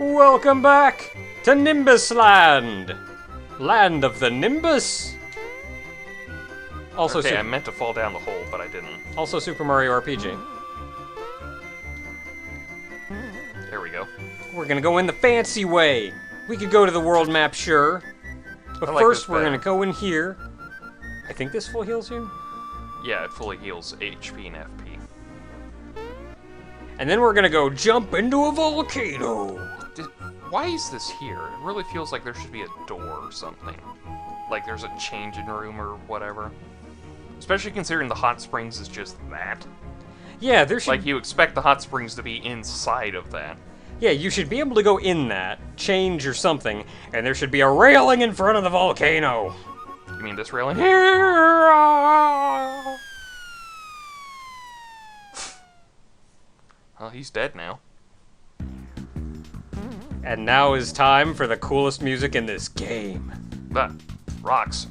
Welcome back to Nimbus Land! Land of the Nimbus! Also, Okay, I meant to fall down the hole, but I didn't. Also Super Mario RPG. There we go. We're gonna go in the fancy way. We could go to the world map, sure. But I like first this we're better. gonna go in here. I think this full heals you? Yeah, it fully heals HP and FP. And then we're gonna go jump into a volcano. Why is this here? It really feels like there should be a door or something. Like there's a changing room or whatever. Especially considering the hot springs is just that. Yeah, there should... Like, you expect the hot springs to be inside of that. Yeah, you should be able to go in that, change or something, and there should be a railing in front of the volcano. You mean this railing? Well, he's dead now. And now is time for the coolest music in this game. But, rocks.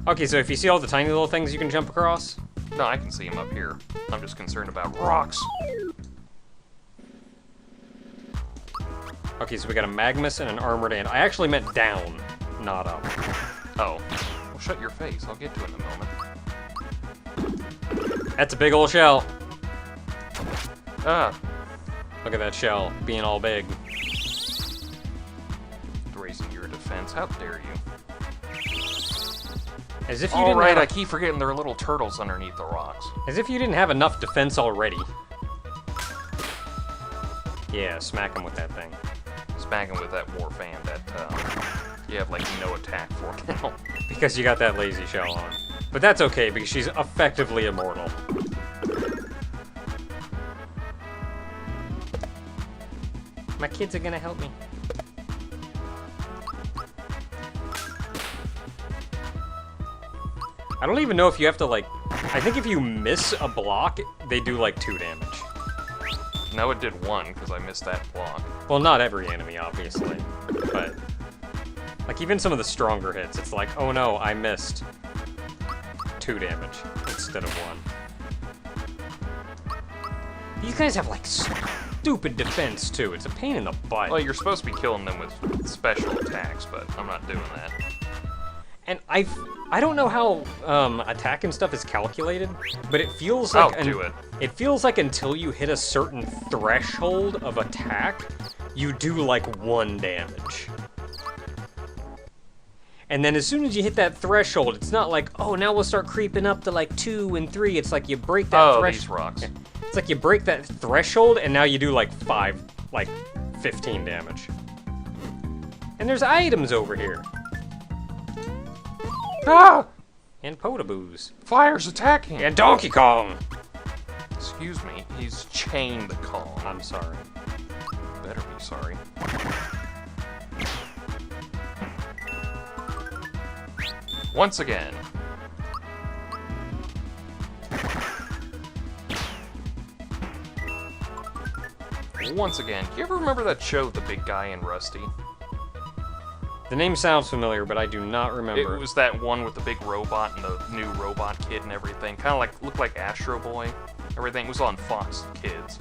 Okay, so if you see all the tiny little things you can jump across? No, I can see him up here. I'm just concerned about rocks. Okay, so we got a Magmus and an Armored Ant. I actually meant down, not up. Oh. Well, shut your face. I'll get to it in a moment. That's a big old shell. Ah. Look at that shell, being all big. Raising your defense. How dare you? As if you All didn't right, have I keep forgetting there are little turtles underneath the rocks. As if you didn't have enough defense already. Yeah, smack him with that thing. Smack him with that war fan that you have like no attack for now. Because you got that lazy shell on. But that's okay, because she's effectively immortal. My kids are gonna help me. I don't even know if you have to, like... I think if you miss a block, they do, like, 2 damage. No, it did 1, because I missed that block. Well, not every enemy, obviously. But... like, even some of the stronger hits, it's like, oh no, I missed 2 damage instead of 1. These guys have, like, stupid defense, too. It's a pain in the butt. Well, you're supposed to be killing them with special attacks, but I'm not doing that. And I don't know how attack and stuff is calculated, but it feels like... I'll do it. It feels like until you hit a certain threshold of attack, you do, like, 1 damage. And then as soon as you hit that threshold, it's not like, oh, now we'll start creeping up to, like, 2 and 3. It's like you break that threshold. These rocks. It's like you break that threshold, and now you do, like, 15 damage. And there's items over here. Ah! And Potaboos. Fire's attacking! And Donkey Kong! Excuse me, he's chained Kong. I'm sorry. Better be sorry. Once again. Once again. Do you ever remember that show, The Big Guy and Rusty? The name sounds familiar, but I do not remember. It was that one with the big robot and the new robot kid and everything. Kind of like, looked like Astro Boy. Everything was on Fox Kids.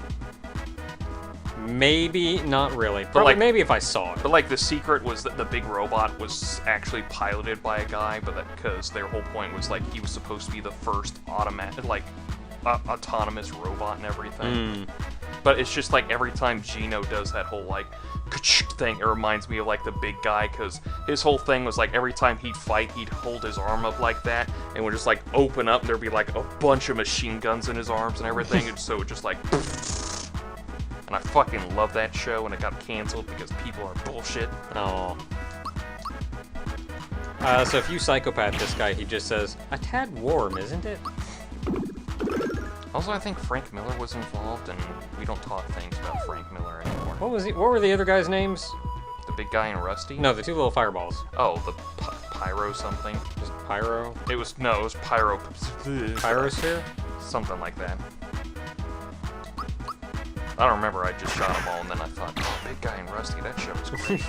Maybe, not really. Probably, like, maybe if I saw it. But like the secret was that the big robot was actually piloted by a guy, but that because their whole point was like he was supposed to be the first autonomous robot and everything. But it's just like every time Gino does that whole like thing, it reminds me of like the big guy, because his whole thing was like every time he'd fight, he'd hold his arm up like that and would just like open up and there'd be like a bunch of machine guns in his arms and everything, and so it just like and I fucking love that show, and it got canceled because people are bullshit. Oh. So if you psychopath this guy, he just says, a tad warm, isn't it? Also, I think Frank Miller was involved, and we don't talk things about Frank Miller anymore. What were the other guys' names? The big guy and Rusty? No, the 2 little fireballs. Oh, the Pyro something? Just Pyro? It was Pyro... Pyrosphere? Something like that. I don't remember, I just shot them all, and then I thought, oh, Big Guy and Rusty, that show was great.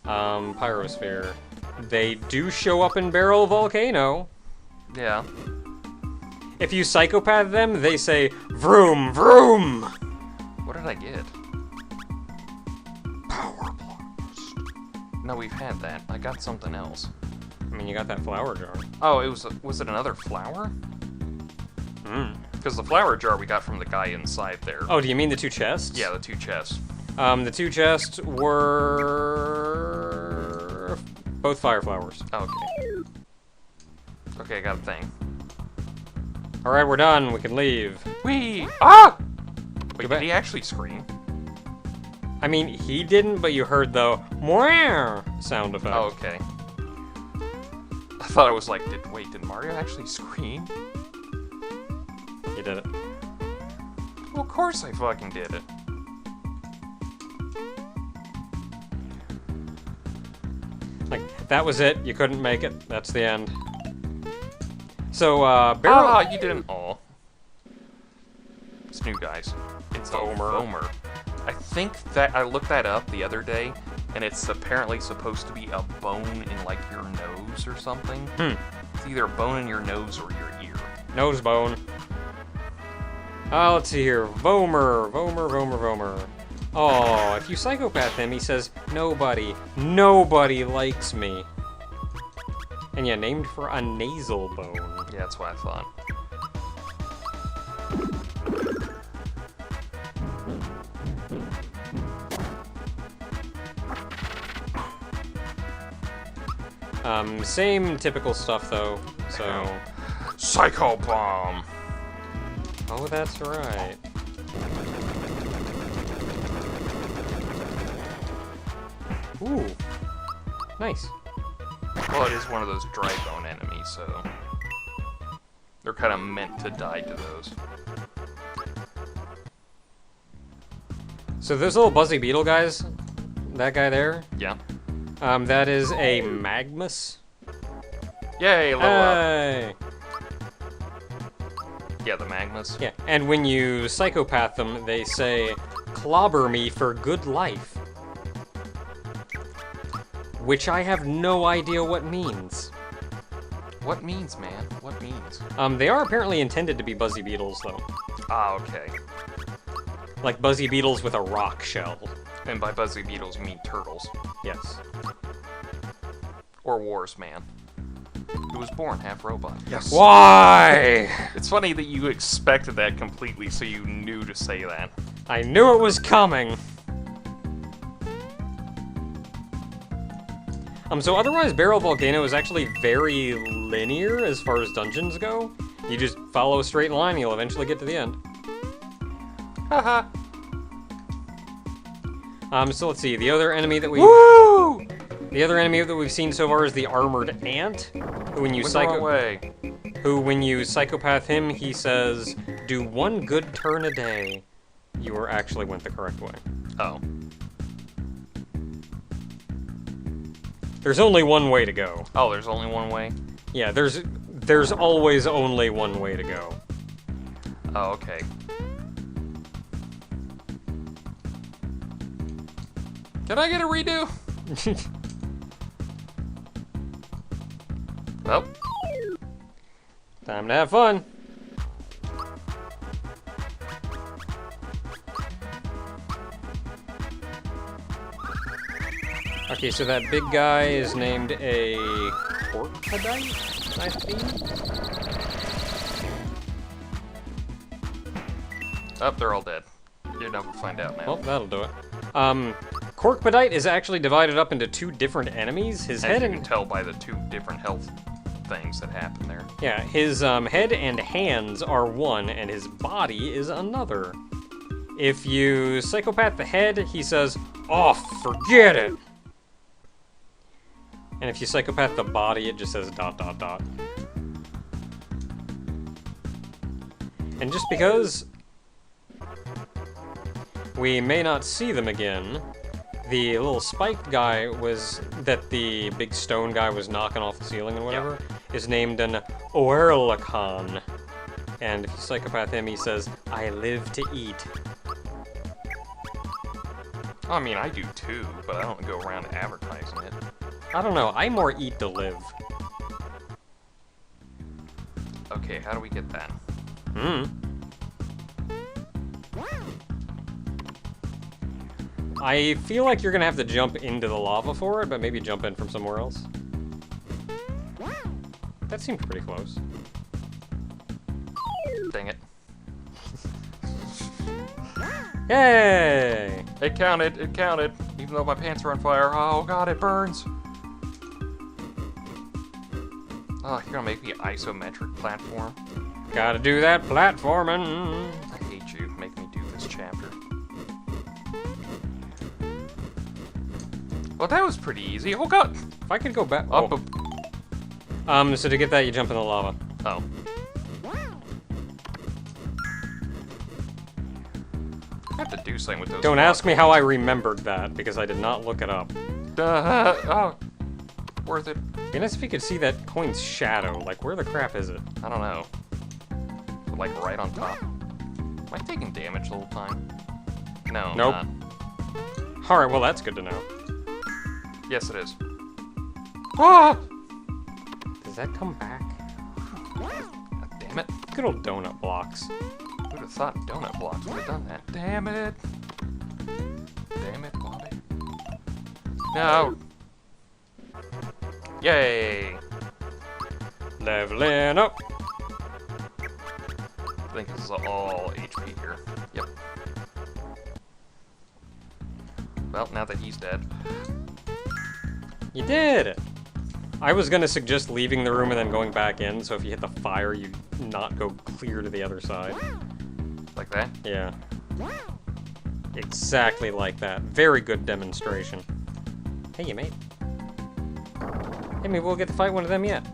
Pyrosphere. They do show up in Barrel Volcano. Yeah. If you psychopath them, they say, vroom, vroom! What did I get? No, we've had that. I got something else. I mean, you got that flower jar. Oh, was it another flower? Because the flower jar we got from the guy inside there. Oh, do you mean the 2 chests? Yeah, the 2 chests. The 2 chests were both fire flowers. Okay. Okay, I got a thing. All right, we're done. We can leave. Whee! Ah! Wait, back. did he actually scream? I mean, he didn't, but you heard the "meow" sound effect. Oh, okay. I thought it was like, did Mario actually scream? You did it. Well, of course I fucking did it. Like, that was it. You couldn't make it. That's the end. So, Barrel... Ah, you didn't. Aw. It's new, guys. It's Omer. I think that I looked that up the other day, and it's apparently supposed to be a bone in, like, your nose or something. It's either a bone in your nose or your ear. Nose bone. Let's see here. Vomer. Oh, if you psychopath him, he says, nobody likes me. And yeah, named for a nasal bone. Yeah, that's what I thought. Same typical stuff though, so... Psycho Bomb! Oh, that's right. Ooh. Nice. Well, it is one of those dry bone enemies, so... They're kind of meant to die to those. So those little buzzy beetle guys, that guy there, Yeah. that is a Magmus. Yay, level up. Hey! Yeah, the Magmas. Yeah, and when you psychopath them, they say, clobber me for good life. Which I have no idea what means. What means, man? What means? They are apparently intended to be buzzy beetles, though. Ah, okay. Like buzzy beetles with a rock shell. And by buzzy beetles, you mean turtles. Yes. Or Wars Man, who was born half robot. Yes. Why? It's funny that you expected that completely, so you knew to say that. I knew it was coming. So otherwise, Barrel Volcano is actually very linear as far as dungeons go. You just follow a straight line, you'll eventually get to the end. Haha. So let's see, the other enemy that we've seen so far is the armored ant, who when you when you psychopath him, he says, "Do one good turn a day." You actually went the correct way. Oh. There's only one way to go. Oh, there's only one way? Yeah, there's always only one way to go. Oh, okay. Can I get a redo? Well. Time to have fun. Okay, so that big guy is named a Corkadite, I think? Oh, they're all dead. You're never find out now. Well, that'll do it. Corkpadite is actually divided up into 2 different enemies. His As head you and... can tell by the 2 different health things that happen there. Yeah, his head and hands are one, and his body is another. If you psychopath the head, he says, "Oh, forget it!" And if you psychopath the body, it just says ... And just because we may not see them again, the little spiked guy that the big stone guy was knocking off the ceiling and whatever, is named an Oerlikon. And if you psychopath him, he says, "I live to eat." I mean, I do too, but I don't go around advertising it. I don't know, I more eat to live. Okay, how do we get that? I feel like you're gonna have to jump into the lava for it, but maybe jump in from somewhere else. That seemed pretty close. Dang it. Yay! It counted, even though my pants are on fire. Oh god, it burns! Oh, you're gonna make me isometric platform? Gotta do that platforming. I hate you, make me do this chapter. Well, that was pretty easy. Oh god! If I could go back... Up. So to get that, you jump in the lava. Oh. I have to do something with those. Don't ask me how I remembered that, because I did not look it up. Oh. Worth it. Be nice if you could see that coin's shadow. Like, where the crap is it? I don't know. Like, right on top. Am I taking damage the whole time? No, I'm Nope. not. Alright, well that's good to know. Yes, it is. Ah! Does that come back? God damn it. Good old donut blocks. Who'd have thought donut blocks would have done that? Damn it. Damn it, Bobby. No. Yay. Leveling up. I think this is all HP here. Yep. Well, now that he's dead. You did it! I was gonna suggest leaving the room and then going back in, so if you hit the fire, you not go clear to the other side. Like that? Yeah. Exactly like that. Very good demonstration. Hey, you mate. Hey, maybe we'll get to fight one of them yet.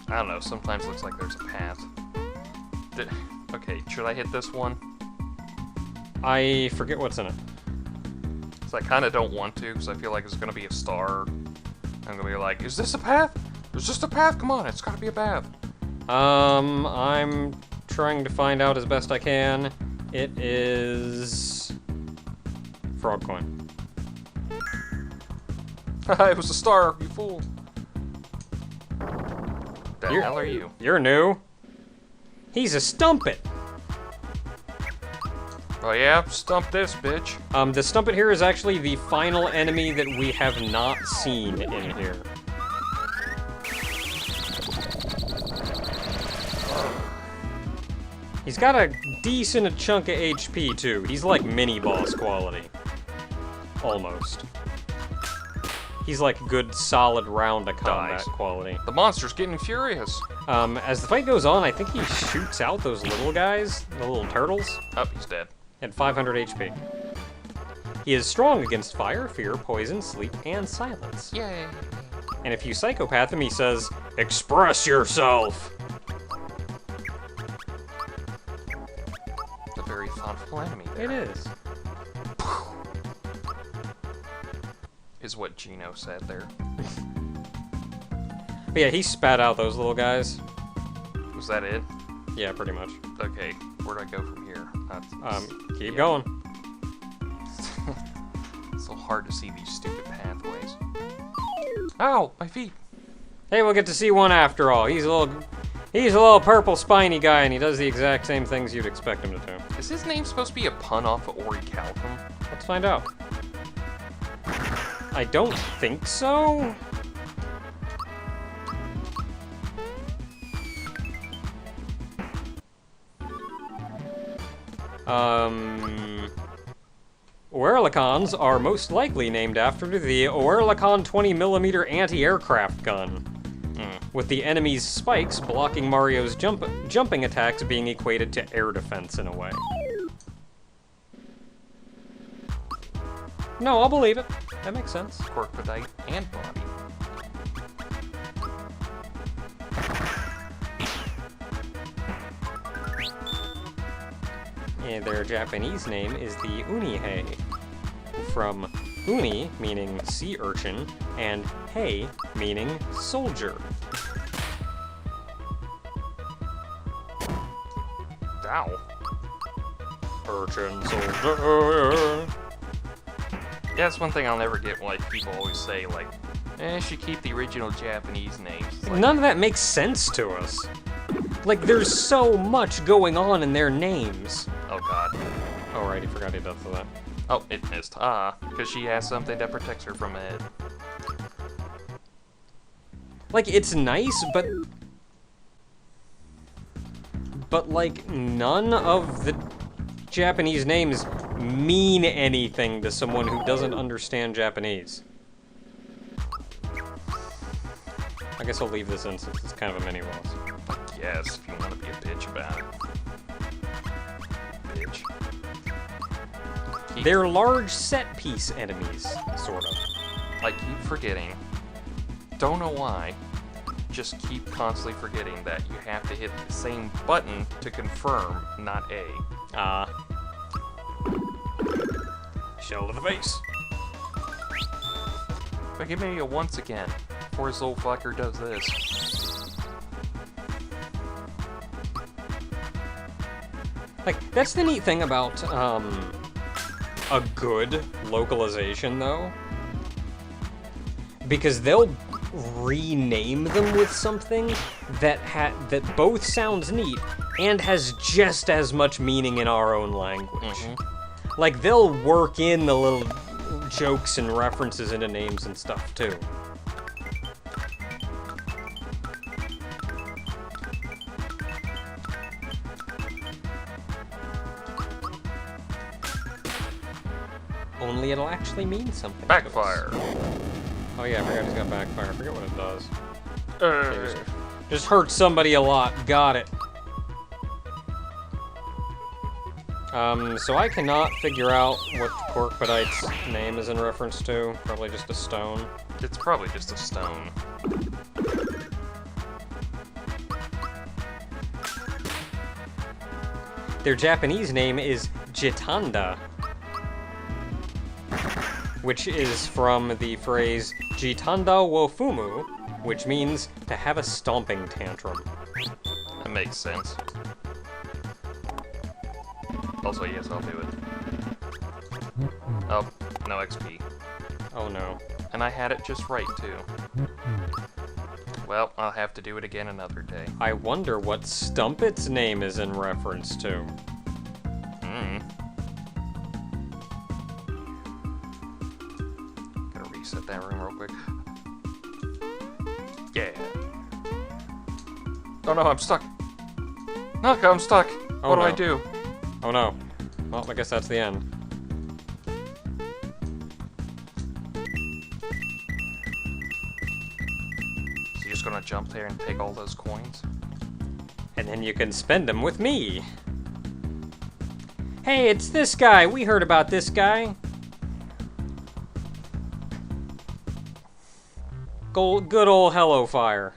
I don't know, sometimes it looks like there's a path. Okay, should I hit this one? I forget what's in it. Because I kind of don't want to, because I feel like it's going to be a star. I'm going to be like, is this a path? Is this a path? Come on, it's got to be a path. I'm trying to find out as best I can. It is... Frog coin. It was a star, you fool. The hell are you? You're new. He's a Stumpet. Oh yeah? Stump this, bitch. The Stumpet here is actually the final enemy that we have not seen in here. He's got a decent chunk of HP too. He's like mini boss quality. Almost. He's like good solid round of combat quality. The monster's getting furious. As the fight goes on, I think he shoots out those little guys, the little turtles. Oh, he's dead. At 500 HP. He is strong against fire, fear, poison, sleep, and silence. Yay. And if you psychopath him, he says, "Express yourself!" It's a very thoughtful enemy there. It is. Is what Gino said there. But yeah, he spat out those little guys. Was that it? Yeah, pretty much. Okay, where do I go from here? Keep going. It's so hard to see these stupid pathways. Ow, my feet. Hey, we'll get to see one after all. He's a little purple spiny guy, and he does the exact same things you'd expect him to do. Is his name supposed to be a pun off of Orichalcum? Let's find out. I don't think so. Oerlikons are most likely named after the Oerlikon 20mm anti-aircraft gun, with the enemy's spikes blocking Mario's jumping attacks being equated to air defense in a way. No, I'll believe it. That makes sense. Corpodite and body. And their Japanese name is the Unihei, from uni meaning sea urchin, and hei meaning soldier. Ow. Urchin soldier. Yeah, that's one thing I'll never get. Like people always say, like Should keep the original Japanese names. It's like, None of that makes sense to us. Like, there's so much going on in their names. oh god. Oh, right, he forgot he does that. Oh, it missed. Ah, because she has something that protects her from it. Like, it's nice, but like, none of the Japanese names mean anything to someone who doesn't understand Japanese. I guess I'll leave this in since it's kind of a mini-boss. Yes, if you want to be a bitch about it. Bitch. They're large set-piece enemies, sort of. I keep forgetting. Don't know why. Just keep constantly forgetting that you have to hit the same button to confirm, not A. Shell to the face. But give me a once again, before this old fucker does this. Like, that's the neat thing about, a good localization, though. Because they'll rename them with something that both sounds neat and has just as much meaning in our own language. Like, they'll work in the little jokes and references into names and stuff, too. Only it'll actually mean something. Backfire. Oh yeah, I forgot he's got backfire. I forget what it does. Just hurt somebody a lot. Got it. So I cannot figure out what Corkbadite's name is in reference to. Probably just a stone. It's probably just a stone. Their Japanese name is Jitanda, which is from the phrase Jitanda wo fumu, which means to have a stomping tantrum. That makes sense. Also, yes, I'll do it. Oh, no XP. Oh no. And I had it just right, too. Well, I'll have to do it again another day. I wonder what Stumpet's name is in reference to. Gotta reset that room real quick. Yeah. Oh no, I'm stuck. No, I'm stuck. Oh, what do no. I do? Oh no. Well, I guess that's the end. So you're just gonna jump there and take all those coins? And then you can spend them with me. Hey, it's this guy. We heard about this guy. Good old Hello Fire.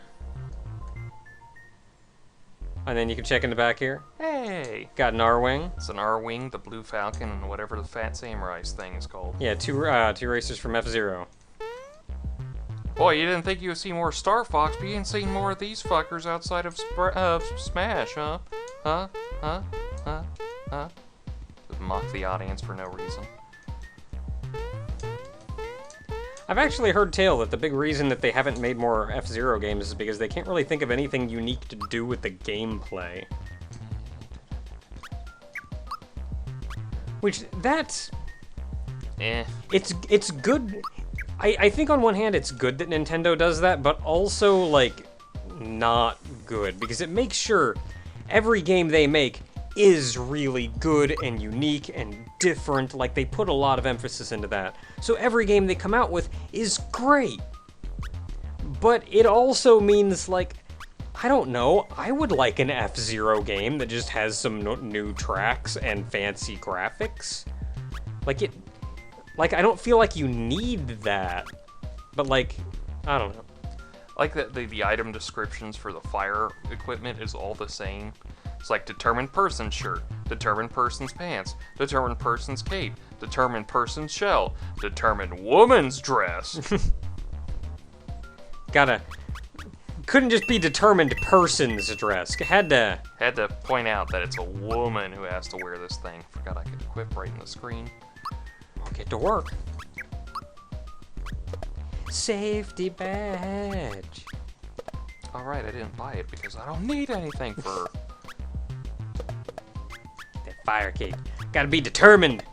And then you can check in the back here. Hey! Got an R-Wing. It's an R-Wing, the Blue Falcon, and whatever the Fat Samurai's thing is called. Yeah, two racers from F-Zero. Boy, you didn't think you would see more Star Fox, but you ain't seen more of these fuckers outside of Smash, huh? Huh? Mock the audience for no reason. I've actually heard tale that the big reason that they haven't made more F-Zero games is because they can't really think of anything unique to do with the gameplay. Which, that's... It's good... I think on one hand it's good that Nintendo does that, but also, like, not good. Because it makes sure every game they make is really good and unique and different. Like, they put a lot of emphasis into that. So every game they come out with is great. But it also means, like, I don't know, I would like an F-Zero game that just has some new tracks and fancy graphics. Like, I don't feel like you need that. But, like, I don't know. Like that the item descriptions for the fire equipment is all the same. It's like determined person's shirt, determined person's pants, determined person's cape, determined person's shell, determined woman's dress. Couldn't just be determined person's dress. Had to point out that it's a woman who has to wear this thing. Forgot I could equip right in the screen. Get to work. Safety badge. Alright, I didn't buy it because I don't need anything for... That fire cape. Gotta be determined.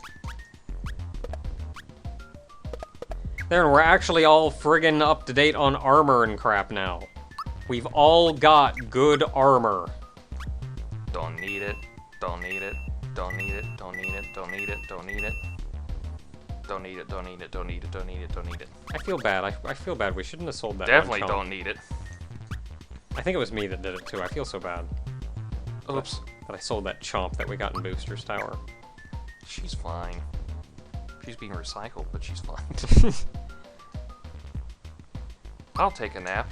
There, we're actually all friggin' up to date on armor and crap now. We've all got good armor. Don't need it. Don't need it. Don't need it. Don't need it. Don't need it. Don't need it. Don't need it. Don't need it. Don't need it. Don't need it. Don't need it. I feel bad. I feel bad. We shouldn't have sold that. Definitely one chomp. don't need it. I think it was me that did it too. I feel so bad. Oops. That I sold that chomp that we got in Booster's Tower. She's fine. She's being recycled, but she's fine. I'll take a nap.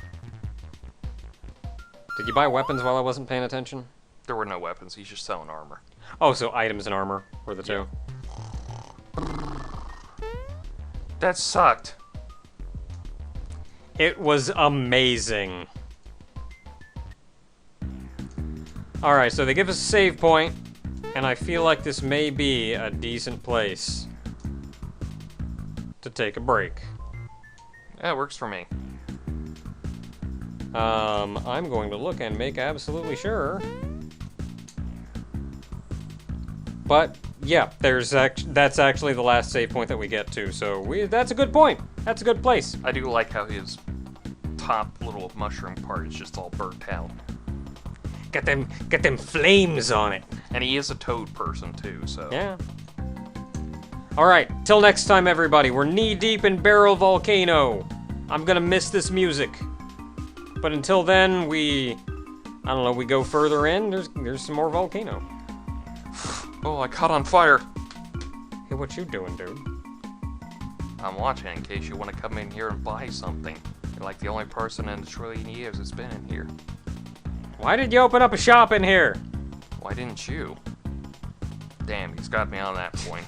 Did you buy weapons while I wasn't paying attention? There were no weapons. He's just selling armor. Oh, so items and armor were the two. That sucked. It was amazing. Alright, so they give us a save point, and I feel like this may be a decent place to take a break. Yeah, it works for me. I'm going to look and make absolutely sure. But, yeah, that's actually the last save point that we get to, so that's a good point. That's a good place. I do like how his top little mushroom part is just all burnt out. Got them flames on it. And he is a toad person, too, so... Yeah. Alright, till next time, everybody. We're knee-deep in Barrel Volcano. I'm gonna miss this music. But until then, I don't know, we go further in, there's some more volcano. Oh, I caught on fire. Hey, what you doing, dude? I'm watching in case you want to come in here and buy something. You're like the only person in a trillion years that's been in here. Why did you open up a shop in here? Why didn't you? Damn, he's got me on that point.